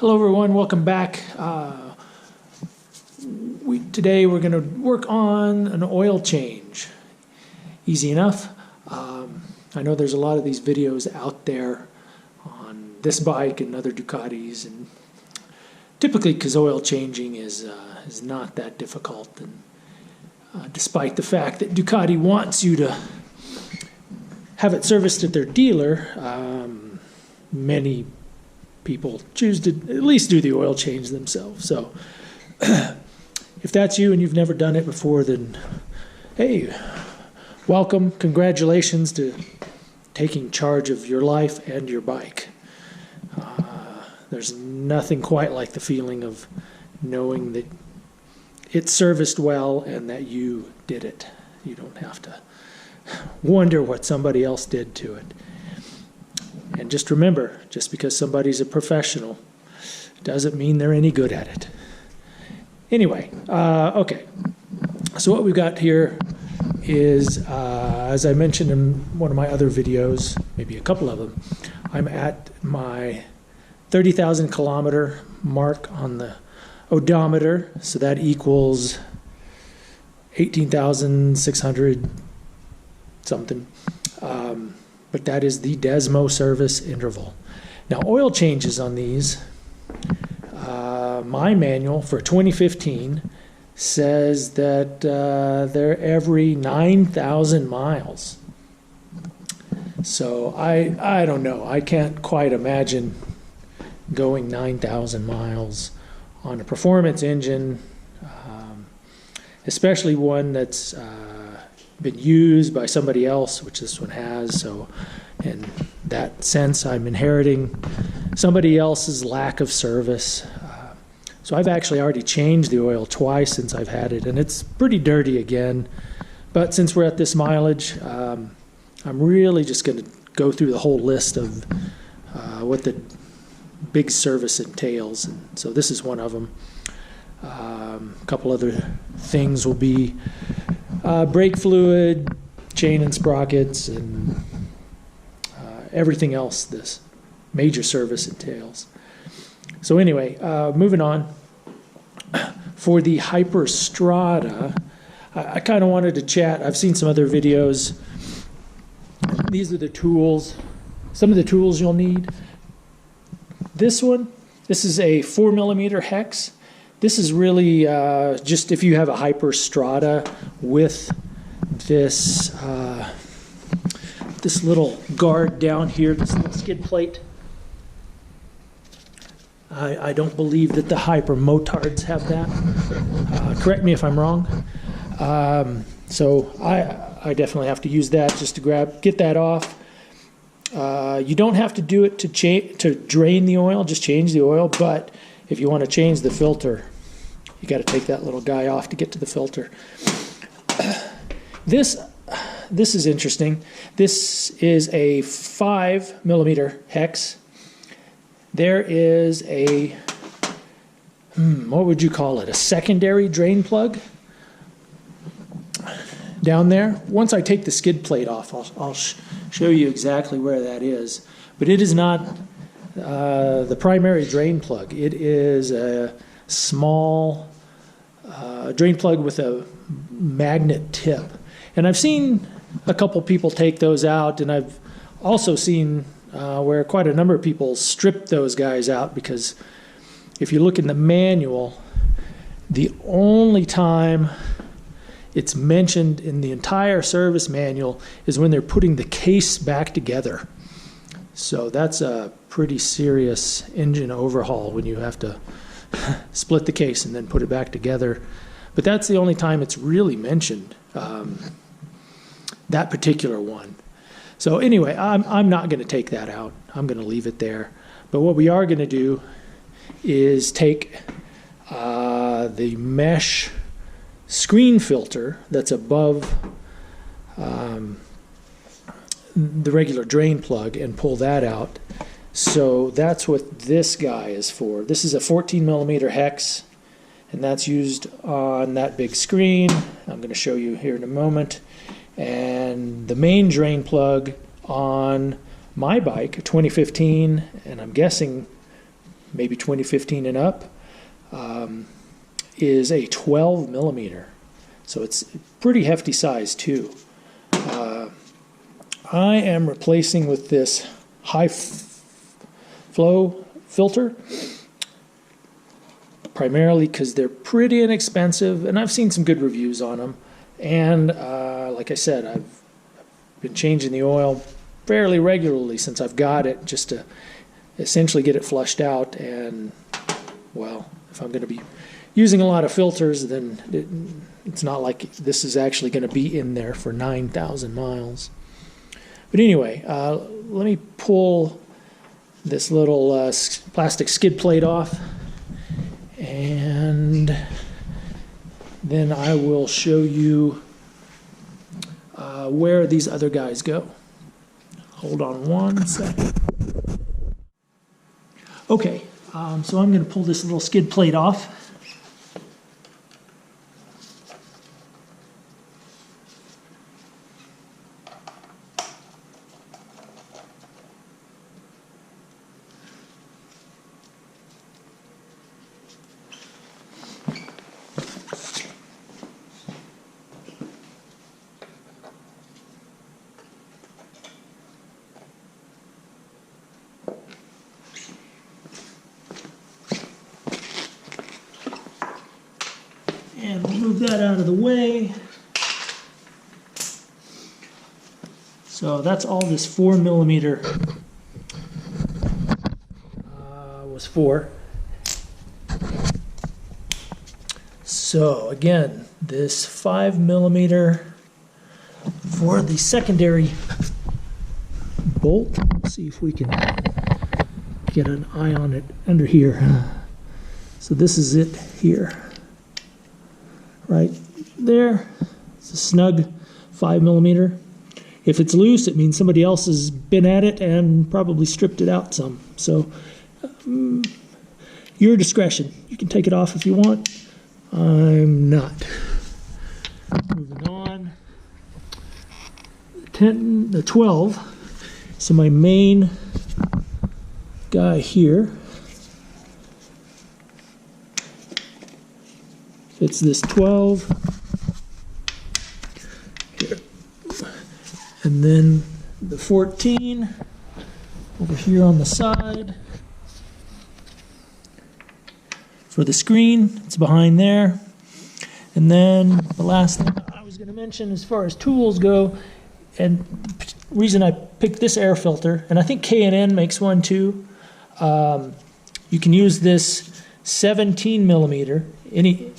Hello everyone, welcome back. Today we're going to work on an oil change. Easy enough. I know there's a lot of these videos out there on this bike and other Ducatis, and typically because oil changing is not that difficult, and despite the fact that Ducati wants you to have it serviced at their dealer, many people choose to at least do the oil change themselves. So if that's you and you've never done it before, then hey, welcome, congratulations to taking charge of your life and your bike. There's nothing quite like the feeling of knowing that it's serviced well and that you did it. You don't have to wonder what somebody else did to it. And just remember, just because somebody's a professional doesn't mean they're any good at it. Anyway, okay. So what we've got here is, as I mentioned in one of my other videos, maybe a couple of them, I'm at my 30,000 kilometer mark on the odometer. So that equals 18,600 something. But that is the Desmo service interval. Now, oil changes on these, my manual for 2015 says that they're every 9,000 miles. So I don't know. I can't quite imagine going 9,000 miles on a performance engine, especially one that's been used by somebody else, which this one has. So in that sense, I'm inheriting somebody else's lack of service. So I've actually already changed the oil twice since I've had it, and it's pretty dirty again. But since we're at this mileage, I'm really just going to go through the whole list of what the big service entails. And so this is one of them. A couple other things will be brake fluid, chain and sprockets, and everything else this major service entails. So anyway, moving on. For the Hyperstrada, I kind of wanted to chat. I've seen some other videos. These are the tools, some of the tools you'll need. This is a 4mm hex. This is really just if you have a Hyperstrada with this this little guard down here, this little skid plate. I don't believe that the Hypermotards have that. Correct me if I'm wrong. So I definitely have to use that just to get that off. You don't have to do it to drain the oil, just change the oil. But if you want to change the filter, you got to take that little guy off to get to the filter. This is interesting. This is a 5mm hex. There is a, what would you call it? A secondary drain plug down there. Once I take the skid plate off, I'll show you exactly where that is. But it is not the primary drain plug. It is a small drain plug with a magnet tip. And I've seen a couple people take those out, and I've also seen where quite a number of people strip those guys out, because if you look in the manual, the only time it's mentioned in the entire service manual is when they're putting the case back together. So that's a pretty serious engine overhaul when you have to split the case and then put it back together. But that's the only time it's really mentioned, that particular one. So anyway, I'm not going to take that out. I'm going to leave it there. But what we are going to do is take the mesh screen filter that's above the regular drain plug and pull that out. So that's what this guy is for. This is a 14mm hex, and that's used on that big screen. I'm going to show you here in a moment. And the main drain plug on my bike, 2015, and I'm guessing maybe 2015 and up, is a 12 millimeter. So it's pretty hefty size too. I am replacing with this high flow filter, primarily because they're pretty inexpensive, and I've seen some good reviews on them. And like I said, I've been changing the oil fairly regularly since I've got it, just to essentially get it flushed out. And well, if I'm going to be using a lot of filters, then it's not like this is actually going to be in there for 9,000 miles. But anyway, let me pull this little plastic skid plate off, and then I will show you where these other guys go. Hold on one second. Okay, so I'm going to pull this little skid plate off. And we'll move that out of the way. So that's all this 4 millimeter was for. So again, this 5 millimeter for the secondary bolt. Let's see if we can get an eye on it under here. So this is it here. Right there, it's a snug 5 millimeter. If it's loose, it means somebody else has been at it and probably stripped it out some. So, your discretion. You can take it off if you want. I'm not. Moving on. The 12. So my main guy here. It's this 12 here, and then the 14 over here on the side. For the screen, it's behind there. And then the last thing I was going to mention as far as tools go, and the reason I picked this air filter, and I think K&N makes one too. You can use this 17 millimeter. Any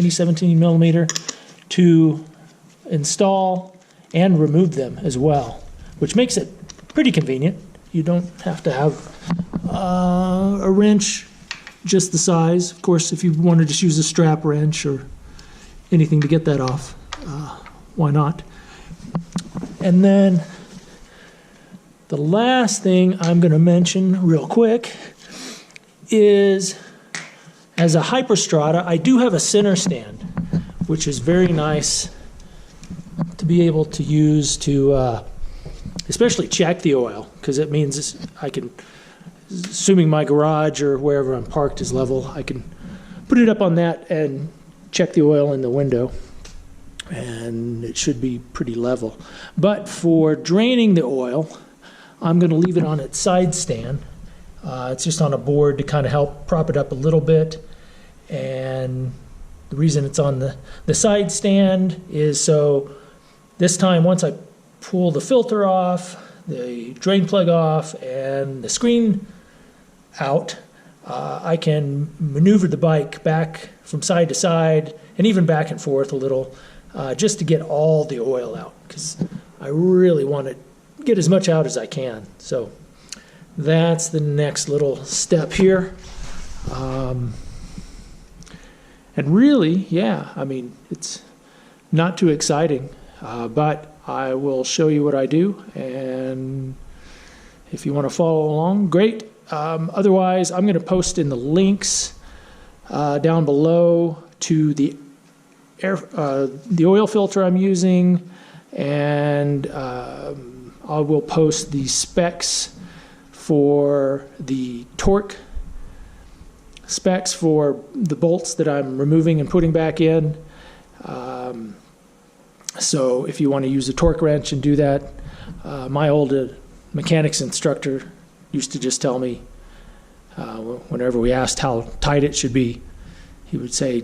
17 millimeter to install and remove them as well, which makes it pretty convenient. You don't have to have a wrench just the size. Of course, if you want to just use a strap wrench or anything to get that off, why not? And then the last thing I'm going to mention real quick is, as a Hyperstrada, I do have a center stand, which is very nice to be able to use to especially check the oil, because it means I can, assuming my garage or wherever I'm parked is level, I can put it up on that and check the oil in the window, and it should be pretty level. But for draining the oil, I'm going to leave it on its side stand. It's just on a board to kind of help prop it up a little bit. And the reason it's on the side stand is so this time, once I pull the filter off, the drain plug off, and the screen out, I can maneuver the bike back from side to side and even back and forth a little, just to get all the oil out, because I really want to get as much out as I can. So that's the next little step here. And really, yeah, I mean, it's not too exciting, but I will show you what I do, and if you want to follow along, great. Otherwise, I'm going to post in the links down below to the oil filter I'm using, and I will post the specs for the torque specs for the bolts that I'm removing and putting back in. So if you want to use a torque wrench and do that, my old mechanics instructor used to just tell me, whenever we asked how tight it should be, he would say,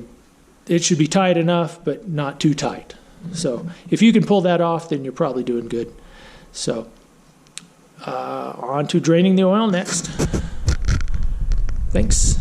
it should be tight enough, but not too tight. So if you can pull that off, then you're probably doing good. So on to draining the oil next. Thanks.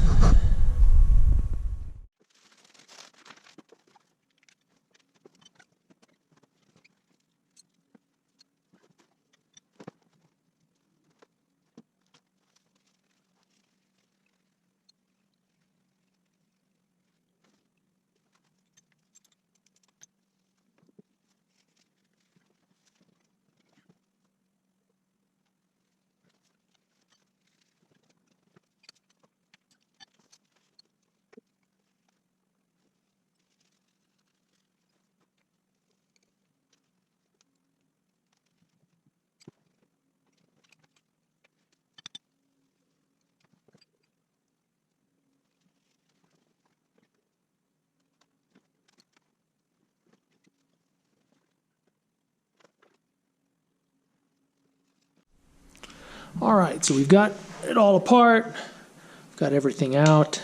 All right, so we've got it all apart. We've got everything out.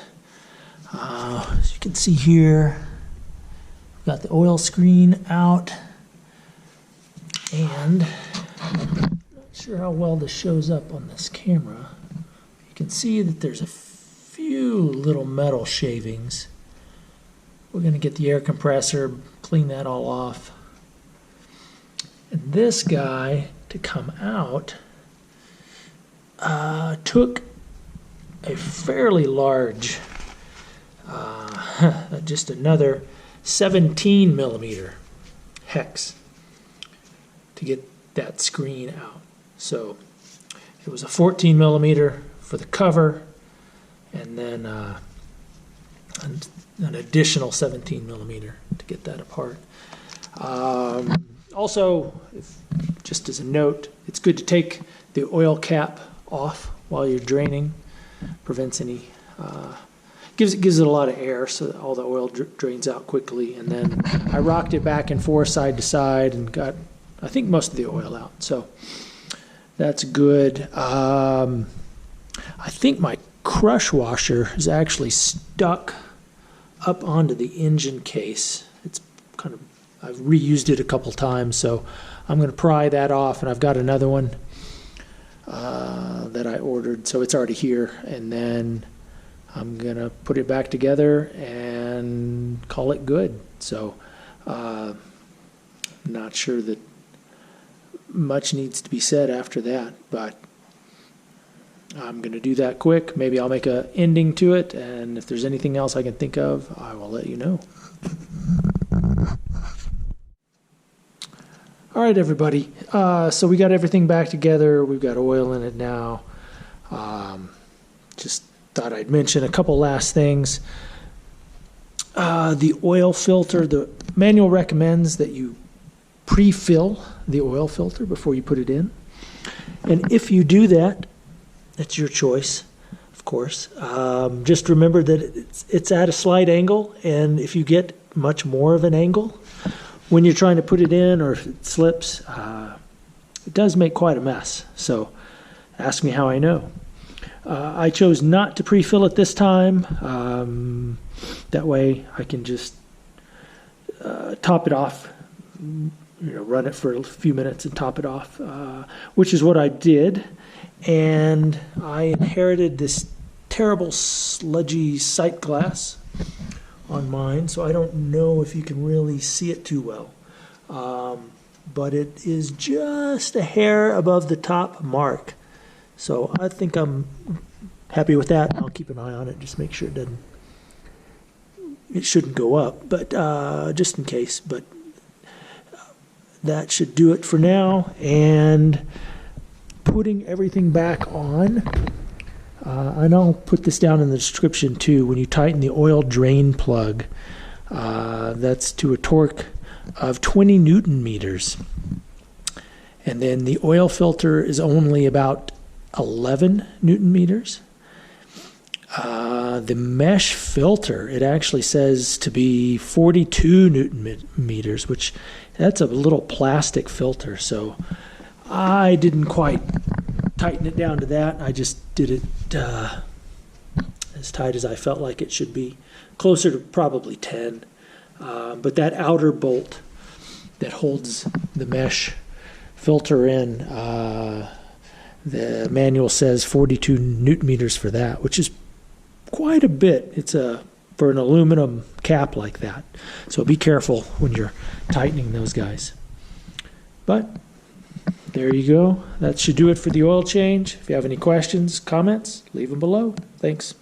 As you can see here, we've got the oil screen out. And I'm not sure how well this shows up on this camera. You can see that there's a few little metal shavings. We're going to get the air compressor, clean that all off. And this guy, to come out, took a fairly large, just another 17 millimeter hex to get that screen out. So it was a 14 millimeter for the cover, and then an additional 17 millimeter to get that apart. Also, just as a note, it's good to take the oil cap off while you're draining. Prevents any, gives it a lot of air so that all the oil drains out quickly. And then I rocked it back and forth side to side and got, I think, most of the oil out. So that's good. I think my crush washer is actually stuck up onto the engine case. It's kind of, I've reused it a couple times, so I'm going to pry that off, and I've got another one that I ordered, so it's already here, and then I'm going to put it back together and call it good. So not sure that much needs to be said after that, but I'm going to do that quick. Maybe I'll make an ending to it, and if there's anything else I can think of, I will let you know. All right, everybody. So we got everything back together. We've got oil in it now. Just thought I'd mention a couple last things. The oil filter, the manual recommends that you pre-fill the oil filter before you put it in. And if you do that, it's your choice, of course. Just remember that it's at a slight angle, and if you get much more of an angle when you're trying to put it in, or if it slips, it does make quite a mess. So ask me how I know. I chose not to pre-fill it this time. That way I can just top it off, run it for a few minutes and top it off, which is what I did. And I inherited this terrible sludgy sight glass on mine, so I don't know if you can really see it too well. But it is just a hair above the top mark. So I think I'm happy with that. I'll keep an eye on it, just make sure it shouldn't go up, but just in case. But that should do it for now. And putting everything back on, and I'll put this down in the description too. When you tighten the oil drain plug, that's to a torque of 20 Newton meters. And then the oil filter is only about 11 Newton meters. The mesh filter, it actually says to be 42 Newton meters, which that's a little plastic filter. So I didn't quite tighten it down to that. I just did it as tight as I felt like it should be, closer to probably 10. But that outer bolt that holds the mesh filter in, the manual says 42 Newton meters for that, which is quite a bit. It's for an aluminum cap like that. So be careful when you're tightening those guys. But there you go. That should do it for the oil change. If you have any questions, comments, leave them below. Thanks.